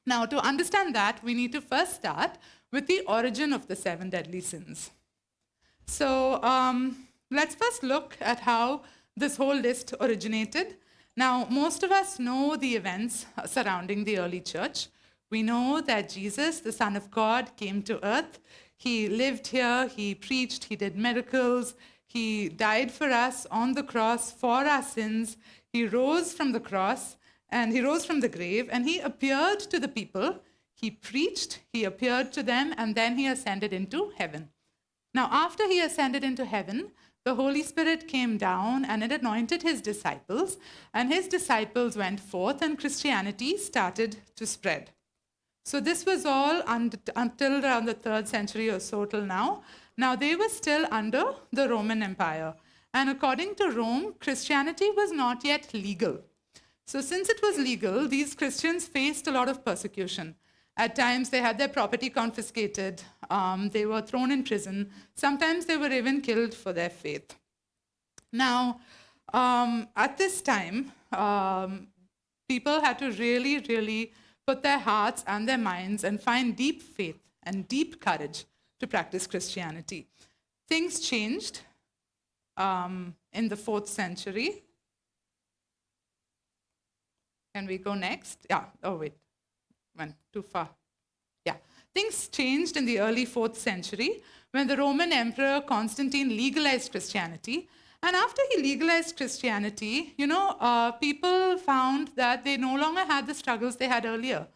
Now, to understand that, we need to first start with the origin of the 7 deadly sins. So let's first look at how this whole list originated. Now, most of us know the events surrounding the early church. We know that Jesus, the Son of God, came to earth. He lived here, he preached, he did miracles, he died for us on the cross for our sins. He rose from the cross and he rose from the grave and he appeared to the people. He preached, he appeared to them, and then he ascended into heaven. Now, after he ascended into heaven, the Holy Spirit came down and it anointed his disciples, and his disciples went forth and Christianity started to spread. So this was all until around the 3rd century or so till now. Now, they were still under the Roman Empire. And according to Rome, Christianity was not yet legal. So since it was legal, these Christians faced a lot of persecution. At times, they had their property confiscated. They were thrown in prison. Sometimes they were even killed for their faith. Now, at this time, people had to really put their hearts and their minds and find deep faith and deep courage to practice Christianity. Things changed in the 4th century. Can we go next? Yeah, oh wait, went too far. Yeah, things changed in the early 4th century when the Roman Emperor Constantine legalized Christianity. And after he legalized Christianity, people found that they no longer had the struggles they had earlier.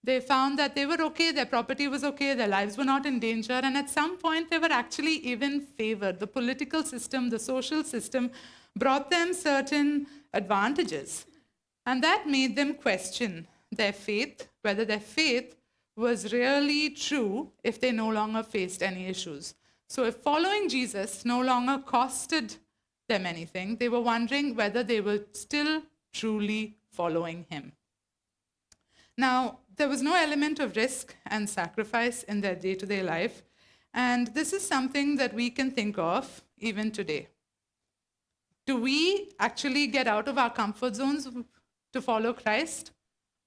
They found that they were okay, their property was okay, their lives were not in danger, and at some point they were actually even favored. The political system, the social system brought them certain advantages. And that made them question their faith, whether their faith was really true if they no longer faced any issues. So if following Jesus no longer costed them anything, they were wondering whether they were still truly following him. Now, there was no element of risk and sacrifice in their day-to-day life, and this is something that we can think of even today. Do we actually get out of our comfort zones to follow Christ?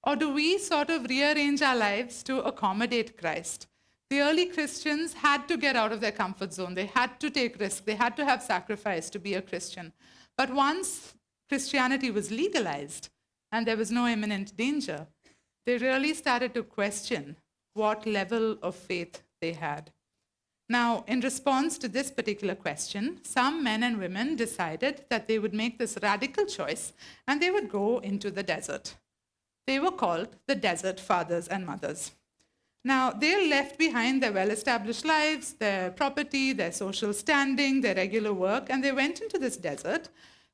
Or do we sort of rearrange our lives to accommodate Christ? The early Christians had to get out of their comfort zone. They had to take risks. They had to have sacrifice to be a Christian. But once Christianity was legalized and there was no imminent danger, they really started to question what level of faith they had. Now, in response to this particular question, some men and women decided that they would make this radical choice and they would go into the desert. They were called the Desert Fathers and Mothers. Now, they left behind their well-established lives, their property, their social standing, their regular work, and they went into this desert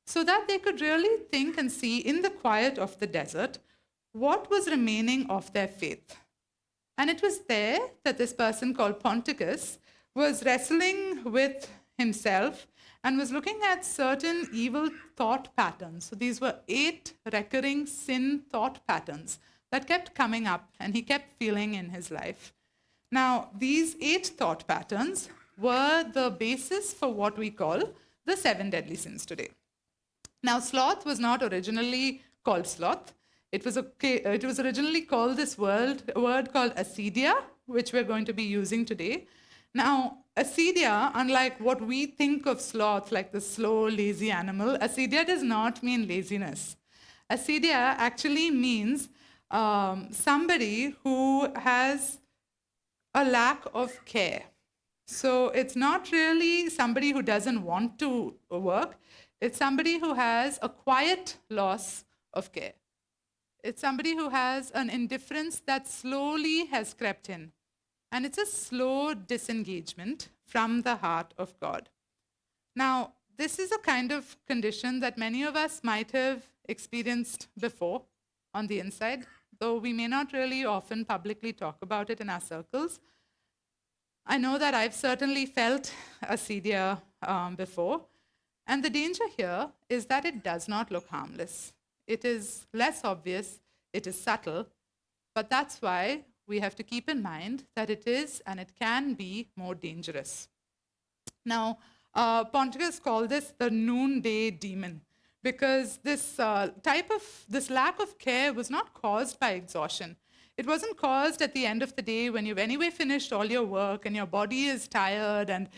so that they could really think and see in the quiet of the desert what was remaining of their faith. And it was there that this person called Ponticus was wrestling with himself and was looking at certain evil thought patterns. So these were 8 recurring sin thought patterns that kept coming up and he kept feeling in his life. Now, these 8 thought patterns were the basis for what we call the 7 deadly sins today. Now, sloth was not originally called sloth. It was originally called this word called acedia, which we're going to be using today. Now, acedia, unlike what we think of sloth, like the slow, lazy animal, acedia does not mean laziness. Acedia actually means somebody who has a lack of care. So it's not really somebody who doesn't want to work. It's somebody who has a quiet loss of care. It's somebody who has an indifference that slowly has crept in. And it's a slow disengagement from the heart of God. Now, this is a kind of condition that many of us might have experienced before on the inside, though we may not really often publicly talk about it in our circles. I know that I've certainly felt acedia before. And the danger here is that it does not look harmless. It is less obvious, it is subtle, but that's why we have to keep in mind that it is and it can be more dangerous. Now, Ponticus called this the noonday demon because this lack of care was not caused by exhaustion. It wasn't caused at the end of the day when you've anyway finished all your work and your body is tired and,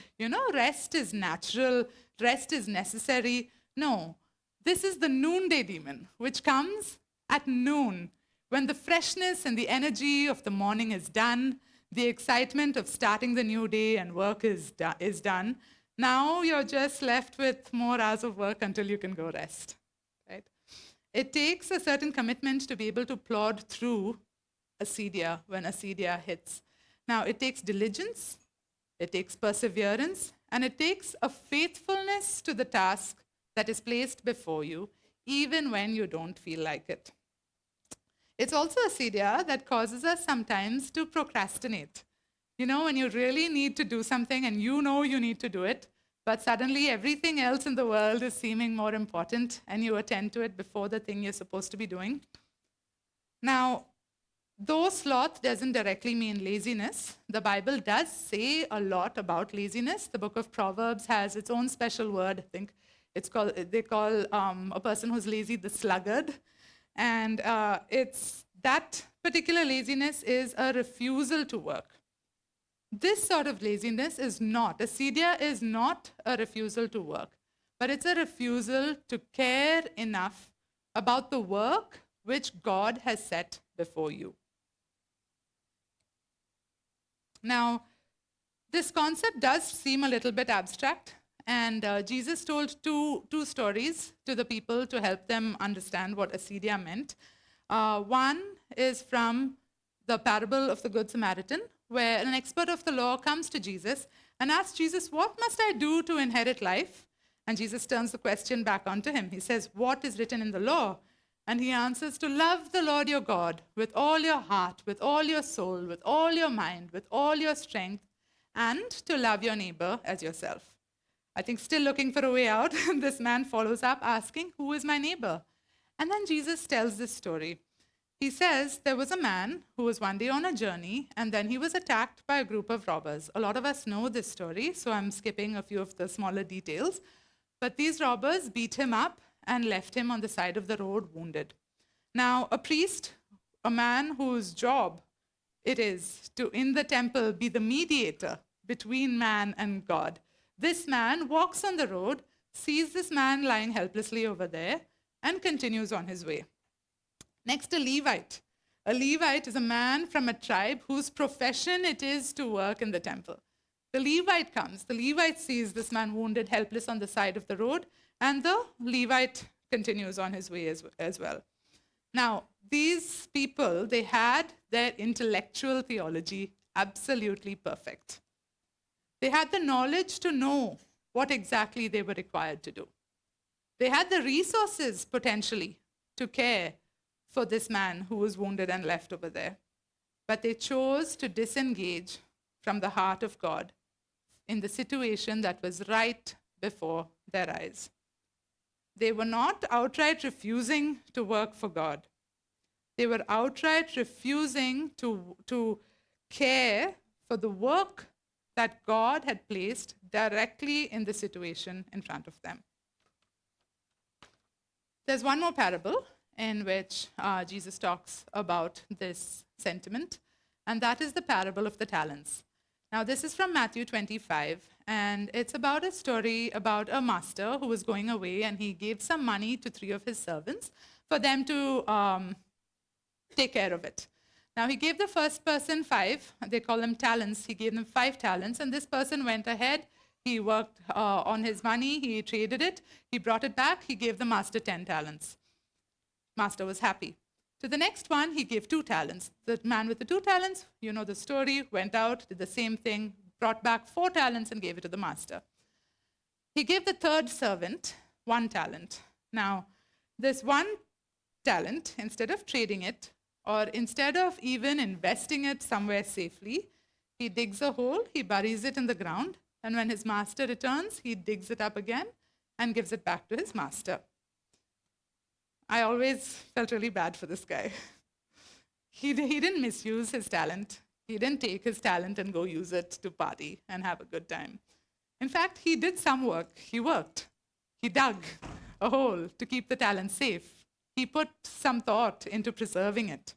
rest is natural, rest is necessary. No, this is the noonday demon, which comes at noon when the freshness and the energy of the morning is done, the excitement of starting the new day and work is done. Now you're just left with more hours of work until you can go rest. Right? It takes a certain commitment to be able to plod through acedia when acedia hits. Now, it takes diligence, it takes perseverance, and it takes a faithfulness to the task that is placed before you, even when you don't feel like it. It's also acedia that causes us sometimes to procrastinate. When you really need to do something and you know you need to do it, but suddenly everything else in the world is seeming more important and you attend to it before the thing you're supposed to be doing. Now, though sloth doesn't directly mean laziness, the Bible does say a lot about laziness. The book of Proverbs has its own special word, I think. They call a person who's lazy the sluggard. And it's that particular laziness is a refusal to work. This sort of laziness is not, acedia is not a refusal to work, but it's a refusal to care enough about the work which God has set before you. Now, this concept does seem a little bit abstract, and Jesus told two stories to the people to help them understand what acedia meant. One is from the parable of the Good Samaritan, where an expert of the law comes to Jesus and asks Jesus, "What must I do to inherit life?" And Jesus turns the question back onto him. He says, "What is written in the law?" And he answers, "To love the Lord your God with all your heart, with all your soul, with all your mind, with all your strength, and to love your neighbor as yourself." I think still looking for a way out, this man follows up asking, "Who is my neighbor?" And then Jesus tells this story. He says, there was a man who was one day on a journey, and then he was attacked by a group of robbers. A lot of us know this story, so I'm skipping a few of the smaller details. But these robbers beat him up and left him on the side of the road wounded. Now, a priest, a man whose job it is to, in the temple, be the mediator between man and God, this man walks on the road, sees this man lying helplessly over there, and continues on his way. Next, a Levite. A Levite is a man from a tribe whose profession it is to work in the temple. The Levite comes. The Levite sees this man wounded, helpless on the side of the road, and the Levite continues on his way as well. Now, these people, they had their intellectual theology absolutely perfect. They had the knowledge to know what exactly they were required to do. They had the resources, potentially, to care for this man who was wounded and left over there. But they chose to disengage from the heart of God in the situation that was right before their eyes. They were not outright refusing to work for God. They were outright refusing to care for the work that God had placed directly in the situation in front of them. There's one more parable in which Jesus talks about this sentiment, and that is the parable of the talents. Now, this is from Matthew 25, and it's about a story about a master who was going away, and he gave some money to 3 of his servants for them to take care of it. Now, he gave the first person 5, they call them talents. He gave them 5 talents, and this person went ahead. He worked on his money, he traded it, he brought it back, he gave the master 10 talents. Master was happy. To the next one, he gave 2 talents. The man with the 2 talents, you know the story, went out, did the same thing, brought back 4 talents and gave it to the master. He gave the third servant 1 talent. Now, this 1 talent, instead of trading it, or instead of even investing it somewhere safely, he digs a hole, he buries it in the ground, and when his master returns, he digs it up again and gives it back to his master. I always felt really bad for this guy. He didn't misuse his talent. He didn't take his talent and go use it to party and have a good time. In fact, he did some work. He worked. He dug a hole to keep the talent safe. He put some thought into preserving it.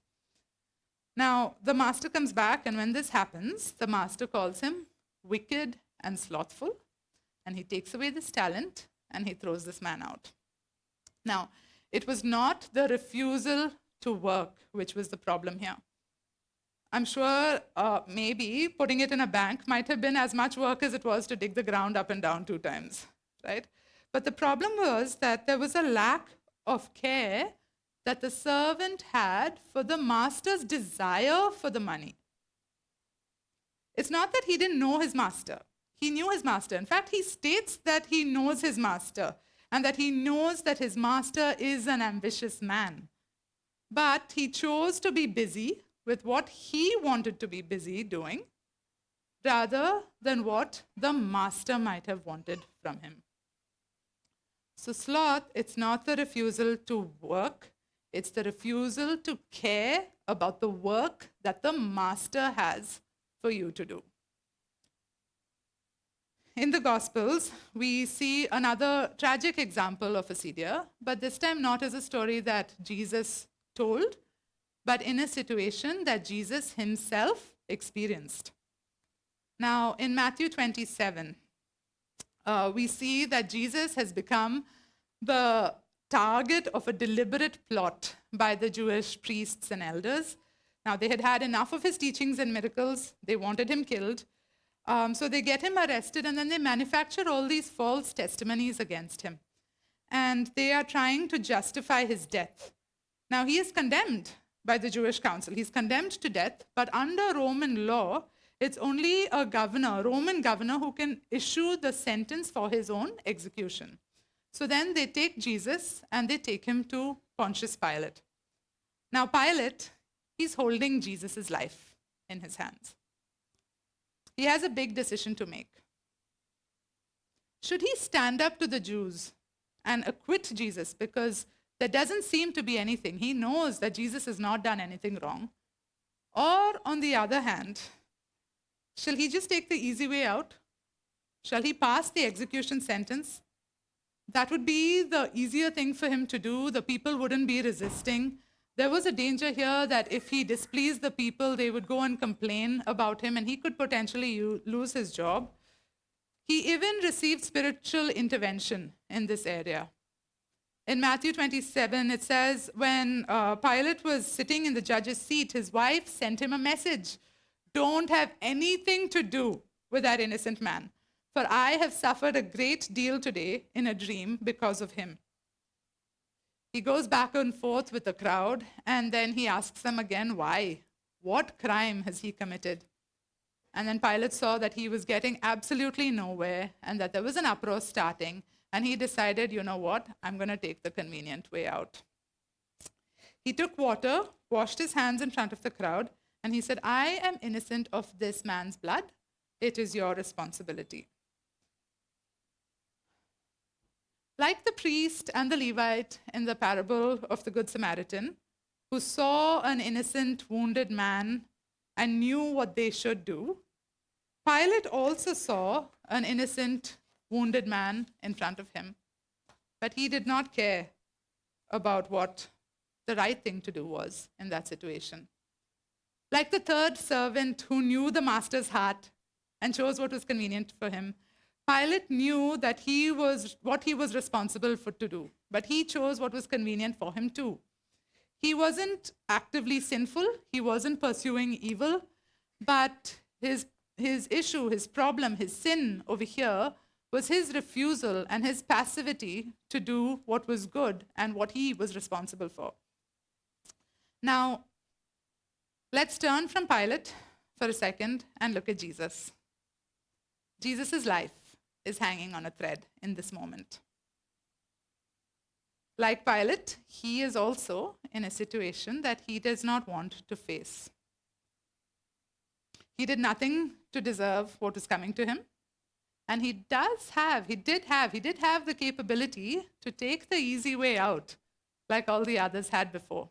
Now, the master comes back, and when this happens, the master calls him wicked and slothful, and he takes away this talent and he throws this man out. Now, it was not the refusal to work which was the problem here. I'm sure maybe putting it in a bank might have been as much work as it was to dig the ground up and down 2 times, right? But the problem was that there was a lack of care that the servant had for the master's desire for the money. It's not that he didn't know his master. He knew his master. In fact, he states that he knows his master and that he knows that his master is an ambitious man. But he chose to be busy with what he wanted to be busy doing rather than what the master might have wanted from him. So sloth, it's not the refusal to work, it's the refusal to care about the work that the master has for you to do. In the Gospels, we see another tragic example of acedia, but this time not as a story that Jesus told, but in a situation that Jesus himself experienced. Now, in Matthew 27, we see that Jesus has become the target of a deliberate plot by the Jewish priests and elders. Now, they had had enough of his teachings and miracles. They wanted him killed. So they get him arrested, and then they manufacture all these false testimonies against him. And they are trying to justify his death. Now, he is condemned by the Jewish council. He's condemned to death, but under Roman law, it's only a Roman governor, who can issue the sentence for his own execution. So then they take Jesus and they take him to Pontius Pilate. Now, Pilate, he's holding Jesus' life in his hands. He has a big decision to make. Should he stand up to the Jews and acquit Jesus because there doesn't seem to be anything? He knows that Jesus has not done anything wrong. Or, on the other hand, shall he just take the easy way out? Shall he pass the execution sentence? That would be the easier thing for him to do. The people wouldn't be resisting. There was a danger here that if he displeased the people, they would go and complain about him, and he could potentially lose his job. He even received spiritual intervention in this area. In Matthew 27, it says, when Pilate was sitting in the judge's seat, his wife sent him a message. Don't have anything to do with that innocent man, for I have suffered a great deal today in a dream because of him. He goes back and forth with the crowd, and then he asks them again, why? What crime has he committed? And then Pilate saw that he was getting absolutely nowhere and that there was an uproar starting, and he decided, you know what, I'm going to take the convenient way out. He took water, washed his hands in front of the crowd, and he said, I am innocent of this man's blood. It is your responsibility. Like the priest and the Levite in the parable of the Good Samaritan, who saw an innocent, wounded man and knew what they should do, Pilate also saw an innocent, wounded man in front of him, but he did not care about what the right thing to do was in that situation. Like the third servant who knew the master's heart and chose what was convenient for him, Pilate knew that what he was responsible for to do, but he chose what was convenient for him too. He wasn't actively sinful, he wasn't pursuing evil, but his issue, his problem, his sin over here was his refusal and his passivity to do what was good and what he was responsible for. Now, let's turn from Pilate for a second and look at Jesus. Jesus' life is hanging on a thread in this moment. Like Pilate, he is also in a situation that he does not want to face. He did nothing to deserve what is coming to him. And he did have the capability to take the easy way out, like all the others had before.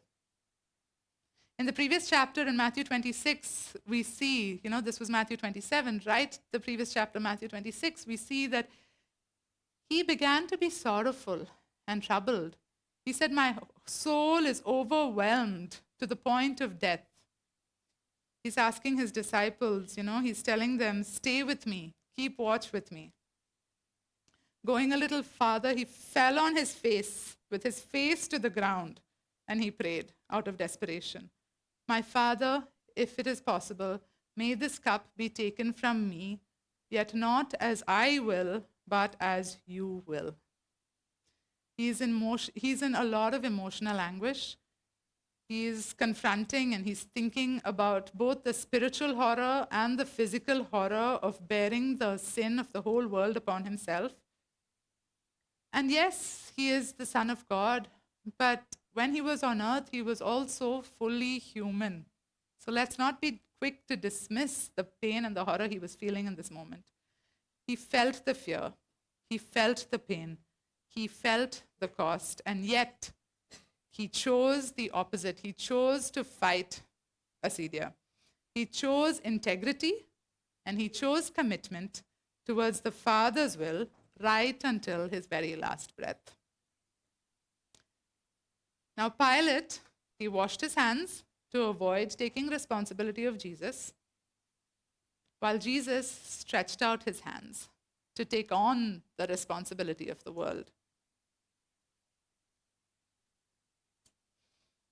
In the previous chapter in Matthew 26, we see, this was Matthew 27, right? The previous chapter, Matthew 26, we see that he began to be sorrowful and troubled. He said, my soul is overwhelmed to the point of death. He's asking his disciples, he's telling them, stay with me, keep watch with me. Going a little farther, he fell on his face, with his face to the ground, and he prayed out of desperation. My Father, if it is possible, may this cup be taken from me, yet not as I will, but as you will. He's in a lot of emotional anguish. He's confronting and he's thinking about both the spiritual horror and the physical horror of bearing the sin of the whole world upon himself. And yes, he is the Son of God, but when he was on earth, he was also fully human. So let's not be quick to dismiss the pain and the horror he was feeling in this moment. He felt the fear, he felt the pain, he felt the cost, and yet he chose the opposite. He chose to fight Assyria. He chose integrity and he chose commitment towards the Father's will right until his very last breath. Now, Pilate, he washed his hands to avoid taking responsibility of Jesus, while Jesus stretched out his hands to take on the responsibility of the world.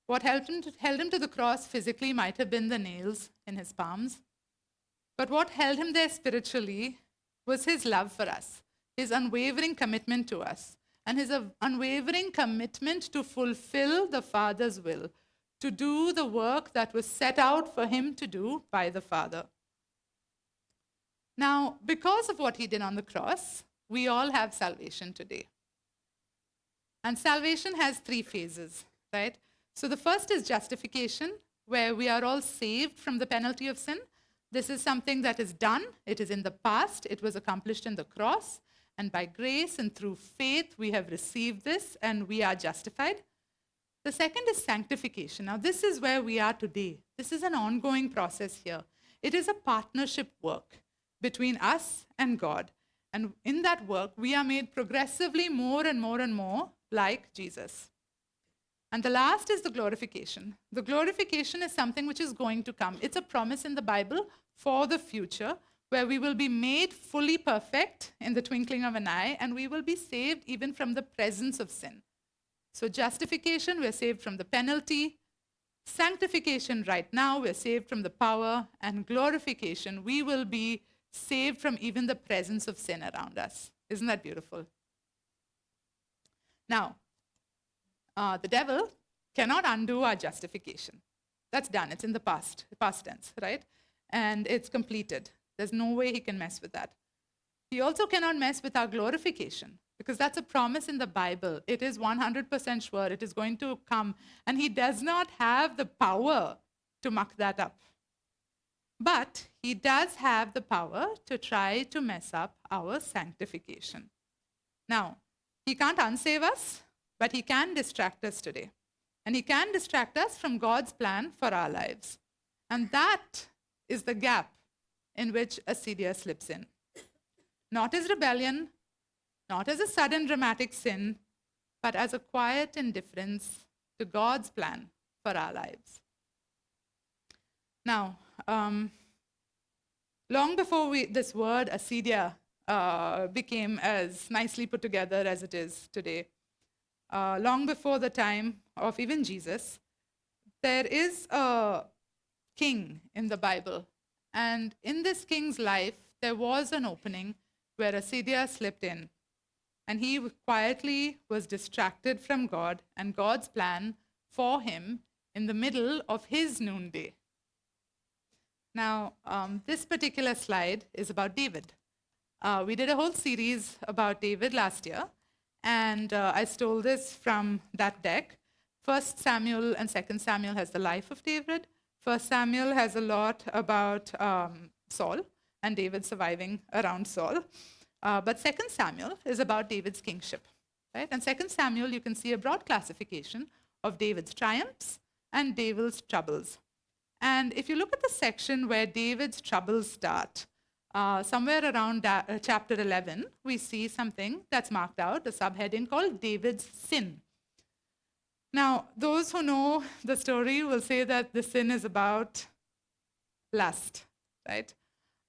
What held him to the cross physically might have been the nails in his palms, but what held him there spiritually was his love for us, his unwavering commitment to us, and his unwavering commitment to fulfill the Father's will, to do the work that was set out for him to do by the Father. Now, because of what he did on the cross, we all have salvation today. And salvation has 3 phases, right? So the first is justification, where we are all saved from the penalty of sin. This is something that is done. It is in the past. It was accomplished in the cross. And by grace and through faith, we have received this and we are justified. The second is sanctification. Now, this is where we are today. This is an ongoing process here. It is a partnership work between us and God. And in that work, we are made progressively more and more and more like Jesus. And the last is the glorification. The glorification is something which is going to come. It's a promise in the Bible for the future, where we will be made fully perfect in the twinkling of an eye, and we will be saved even from the presence of sin. So justification, we're saved from the penalty. Sanctification, right now, we're saved from the power. And glorification, we will be saved from even the presence of sin around us. Isn't that beautiful? Now, the devil cannot undo our justification. That's done. It's in the past tense, right? And it's completed. There's no way he can mess with that. He also cannot mess with our glorification, because that's a promise in the Bible. It is 100% sure. It is going to come. And he does not have the power to muck that up. But he does have the power to try to mess up our sanctification. Now, he can't unsave us, but he can distract us today. And he can distract us from God's plan for our lives. And that is the gap in which Assyria slips in. Not as rebellion, not as a sudden dramatic sin, but as a quiet indifference to God's plan for our lives. Now, long before this word Assyria became as nicely put together as it is today, long before the time of even Jesus, there is a king in the Bible. And in this king's life, there was an opening where Assyria slipped in. And he quietly was distracted from God and God's plan for him in the middle of his noonday. Now, this particular slide is about David. We did a whole series about David last year, and I stole this from that deck. 1 Samuel and 2 Samuel has the life of David. 1 Samuel has a lot about Saul and David surviving around Saul. But 2 Samuel is about David's kingship. Right? And 2 Samuel, you can see a broad classification of David's triumphs and David's troubles. And if you look at the section where David's troubles start, somewhere around chapter 11, we see something that's marked out, a subheading called David's sin. Now, those who know the story will say that the sin is about lust, right?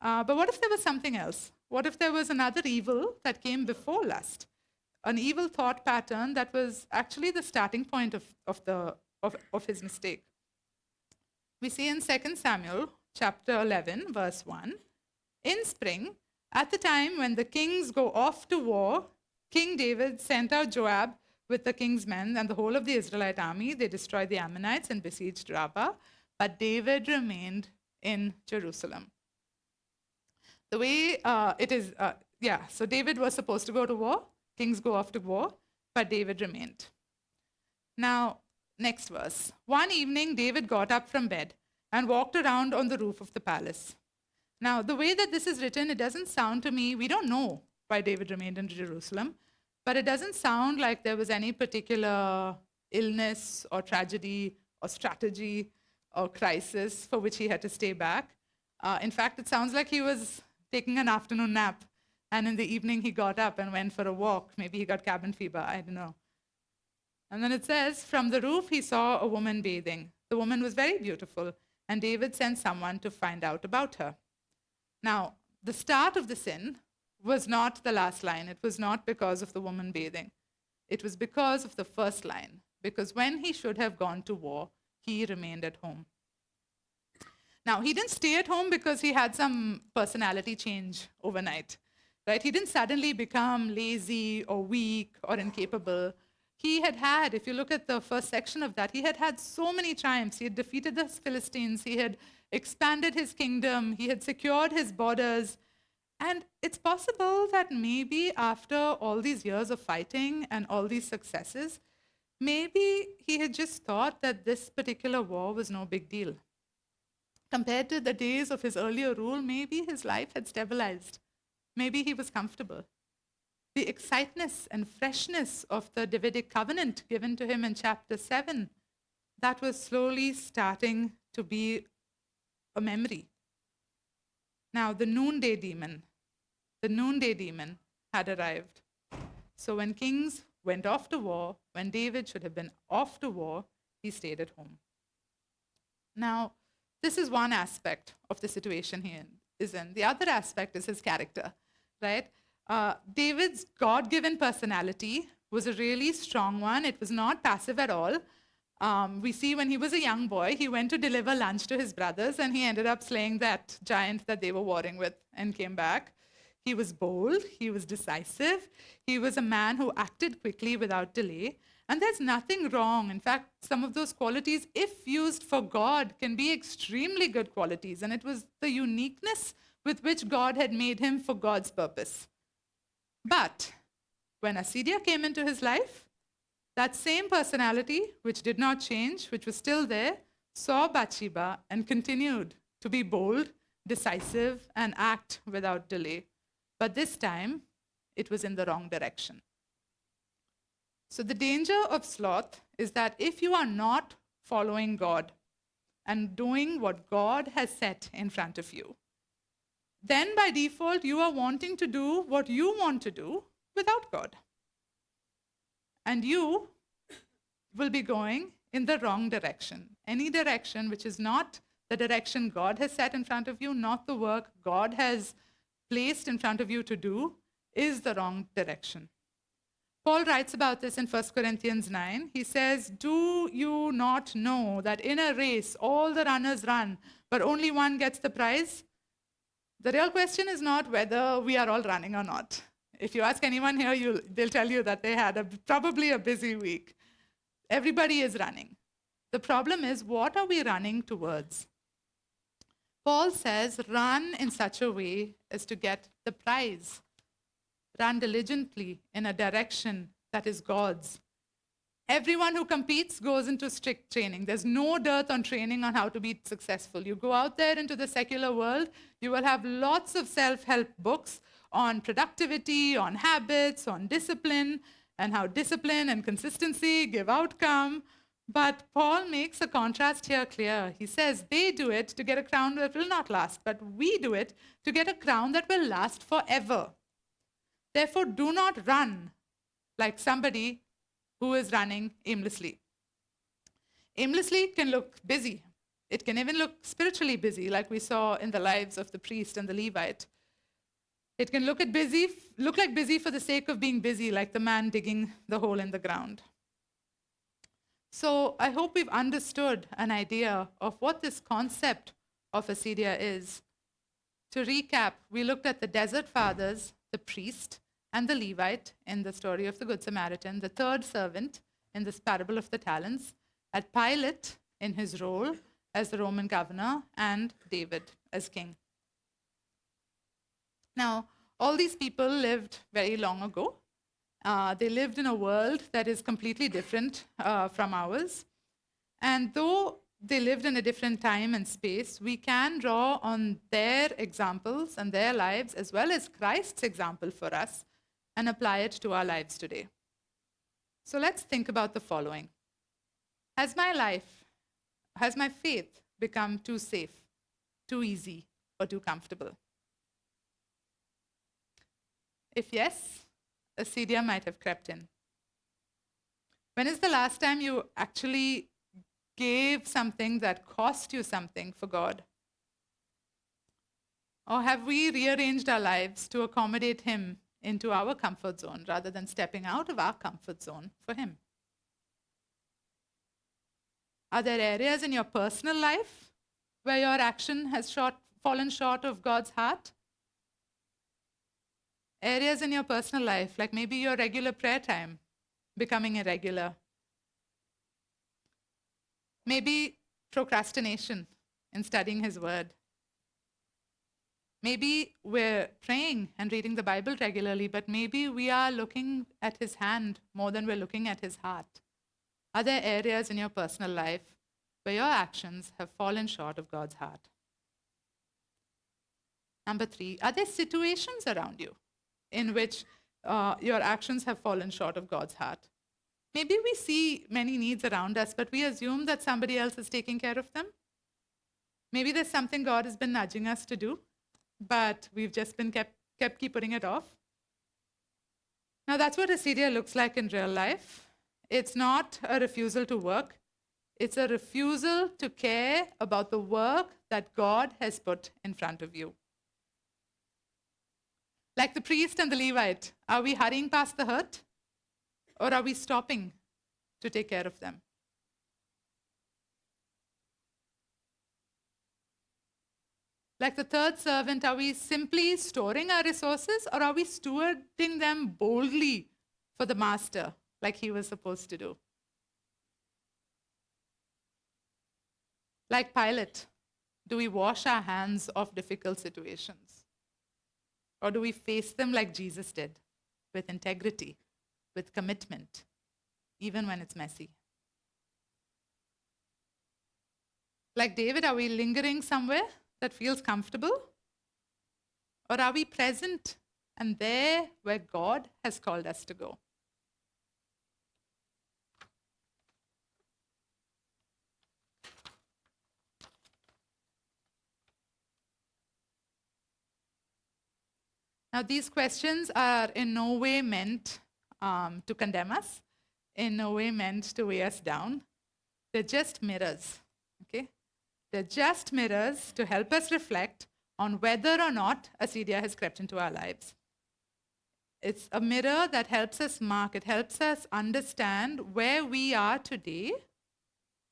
But what if there was something else? What if there was another evil that came before lust? An evil thought pattern that was actually the starting point of his mistake. We see in 2 Samuel chapter 11, verse 1, in spring, at the time when the kings go off to war, King David sent out Joab with the king's men and the whole of the Israelite army. They destroyed the Ammonites and besieged Rabbah, but David remained in Jerusalem. The way so David was supposed to go to war, kings go off to war, but David remained. Now, next verse. One evening, David got up from bed and walked around on the roof of the palace. Now, the way that this is written, it doesn't sound to me, we don't know why David remained in Jerusalem, but it doesn't sound like there was any particular illness or tragedy or strategy or crisis for which he had to stay back. In fact, it sounds like he was taking an afternoon nap, and in the evening he got up and went for a walk. Maybe he got cabin fever, I don't know. And then it says, from the roof he saw a woman bathing. The woman was very beautiful, and David sent someone to find out about her. Now, the start of the sin was not the last line. It was not because of the woman bathing. It was because of the first line, because when he should have gone to war, he remained at home. Now, he didn't stay at home because he had some personality change overnight, right? He didn't suddenly become lazy or weak or incapable. He had, if you look at the first section of that, he had so many triumphs. He had defeated the Philistines. He had expanded his kingdom. He had secured his borders. And it's possible that maybe after all these years of fighting and all these successes, maybe he had just thought that this particular war was no big deal. Compared to the days of his earlier rule, maybe his life had stabilized. Maybe he was comfortable. The exciteness and freshness of the Davidic covenant given to him in chapter 7, that was slowly starting to be a memory. Now, the noonday demon had arrived. So when kings went off to war, when David should have been off to war, he stayed at home. Now, this is one aspect of the situation he is in. The other aspect is his character, right? David's God-given personality was a really strong one. It was not passive at all. We see when he was a young boy, he went to deliver lunch to his brothers, and he ended up slaying that giant that they were warring with and came back. He was bold. He was decisive. He was a man who acted quickly without delay. And there's nothing wrong. In fact, some of those qualities, if used for God, can be extremely good qualities. And it was the uniqueness with which God had made him for God's purpose. But when Assyria came into his life, that same personality, which did not change, which was still there, saw Bathsheba and continued to be bold, decisive, and act without delay. But this time, it was in the wrong direction. So the danger of sloth is that if you are not following God and doing what God has set in front of you, then by default, you are wanting to do what you want to do without God. And you will be going in the wrong direction. Any direction which is not the direction God has set in front of you, not the work God has placed in front of you to do, is the wrong direction. Paul writes about this in 1 Corinthians 9. He says, do you not know that in a race all the runners run, but only one gets the prize? The real question is not whether we are all running or not. If you ask anyone here, they'll tell you that they had probably a busy week. Everybody is running. The problem is, what are we running towards? Paul says, run in such a way as to get the prize. Run diligently in a direction that is God's. Everyone who competes goes into strict training. There's no dearth on training on how to be successful. You go out there into the secular world, you will have lots of self-help books on productivity, on habits, on discipline, and how discipline and consistency give outcome. But Paul makes a contrast here clear. He says they do it to get a crown that will not last, but we do it to get a crown that will last forever. Therefore, do not run like somebody who is running aimlessly. Aimlessly can look busy. It can even look spiritually busy, like we saw in the lives of the priest and the Levite. It can look like busy for the sake of being busy, like the man digging the hole in the ground. So I hope we've understood an idea of what this concept of Assyria is. To recap, we looked at the desert fathers, the priest, and the Levite in the story of the Good Samaritan, the third servant in this parable of the talents, at Pilate in his role as the Roman governor, and David as king. Now, all these people lived very long ago. They lived in a world that is completely different from ours. And though they lived in a different time and space, we can draw on their examples and their lives, as well as Christ's example for us, and apply it to our lives today. So let's think about the following. Has my faith become too safe, too easy, or too comfortable? If yes, Assyria might have crept in. When is the last time you actually gave something that cost you something for God? Or have we rearranged our lives to accommodate Him into our comfort zone rather than stepping out of our comfort zone for Him? Are there areas in your personal life where your action has fallen short of God's heart? Areas in your personal life, like maybe your regular prayer time becoming irregular. Maybe procrastination in studying His Word. Maybe we're praying and reading the Bible regularly, but maybe we are looking at His hand more than we're looking at His heart. Are there areas in your personal life where your actions have fallen short of God's heart? Number 3, are there situations around you in which your actions have fallen short of God's heart? Maybe we see many needs around us, but we assume that somebody else is taking care of them. Maybe there's something God has been nudging us to do, but we've just been keep putting it off. Now, that's what Assyria looks like in real life. It's not a refusal to work. It's a refusal to care about the work that God has put in front of you. Like the priest and the Levite, are we hurrying past the hurt? Or are we stopping to take care of them? Like the third servant, are we simply storing our resources, or are we stewarding them boldly for the master like he was supposed to do? Like Pilate, do we wash our hands of difficult situations? Or do we face them like Jesus did, with integrity, with commitment, even when it's messy? Like David, are we lingering somewhere that feels comfortable? Or are we present and there where God has called us to go? Now, these questions are in no way meant to condemn us, in no way meant to weigh us down. They're just mirrors, okay? They're just mirrors to help us reflect on whether or not Assyria has crept into our lives. It's a mirror that helps us mark, it helps us understand where we are today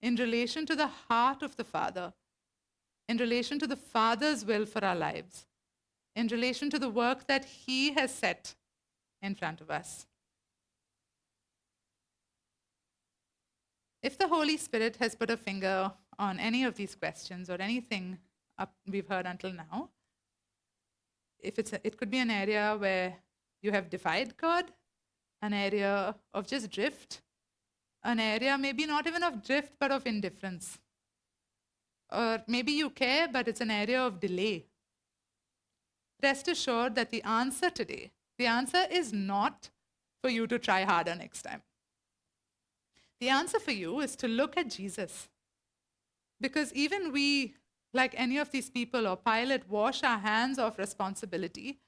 in relation to the heart of the Father, in relation to the Father's will for our lives, in relation to the work that He has set in front of us. If the Holy Spirit has put a finger on any of these questions or anything we've heard until now, it could be an area where you have defied God, an area of just drift, an area maybe not even of drift but of indifference. Or maybe you care, but it's an area of delay. Rest assured that the answer today, the answer is not for you to try harder next time. The answer for you is to look at Jesus. Because even we, like any of these people or Pilate, wash our hands of responsibility,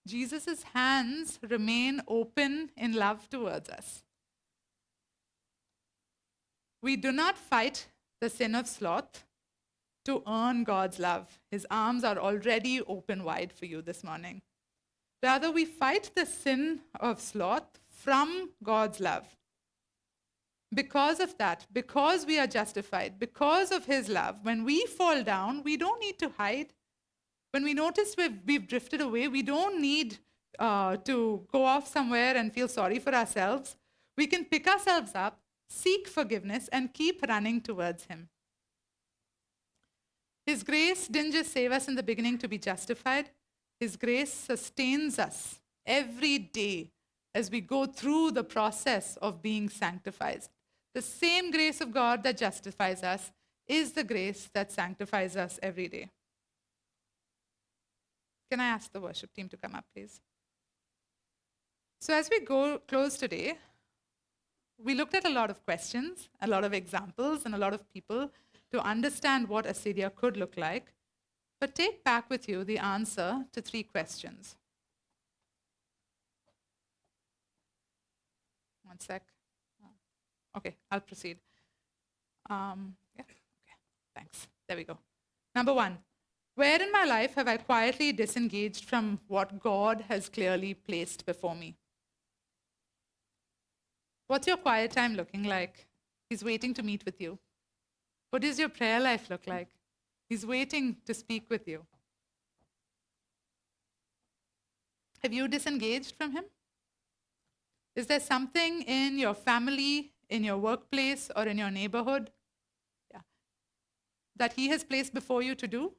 Jesus' hands remain open in love towards us. We do not fight the sin of sloth. to earn God's love. His arms are already open wide for you this morning. Rather, we fight the sin of sloth from God's love. Because of that, because we are justified, because of His love, when we fall down, we don't need to hide. When we notice we've drifted away, we don't need to go off somewhere and feel sorry for ourselves. We can pick ourselves up, seek forgiveness, and keep running towards Him. His grace didn't just save us in the beginning to be justified. His grace sustains us every day as we go through the process of being sanctified. The same grace of God that justifies us is the grace that sanctifies us every day. Can I ask the worship team to come up, please? So as we go close today, we looked at a lot of questions, a lot of examples, and a lot of people to understand what Assyria could look like. But take back with you the answer to 3 questions. One sec. Okay, I'll proceed. Okay, thanks. There we go. Number 1, where in my life have I quietly disengaged from what God has clearly placed before me? What's your quiet time looking like? He's waiting to meet with you. What does your prayer life look like? He's waiting to speak with you. Have you disengaged from Him? Is there something in your family, in your workplace, or in your neighborhood that He has placed before you to do?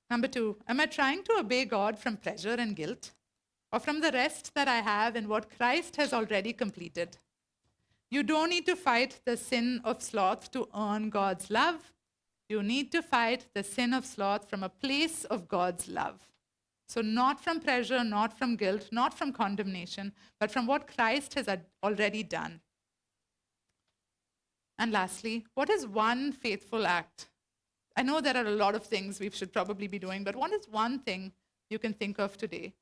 Number 2, am I trying to obey God from pleasure and guilt, or from the rest that I have in what Christ has already completed? You don't need to fight the sin of sloth to earn God's love. You need to fight the sin of sloth from a place of God's love. So not from pressure, not from guilt, not from condemnation, but from what Christ has already done. And lastly, what is one faithful act? I know there are a lot of things we should probably be doing, but what is one thing you can think of today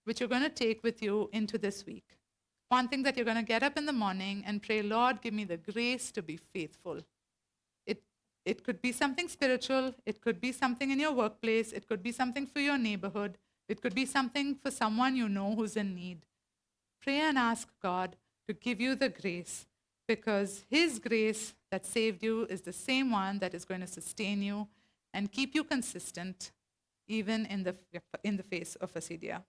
which you're going to take with you into this week? One thing that you're going to get up in the morning and pray, Lord, give me the grace to be faithful. It could be something spiritual. It could be something in your workplace. It could be something for your neighborhood. It could be something for someone you know who's in need. Pray and ask God to give you the grace, because His grace that saved you is the same one that is going to sustain you and keep you consistent even in the face of Assyria.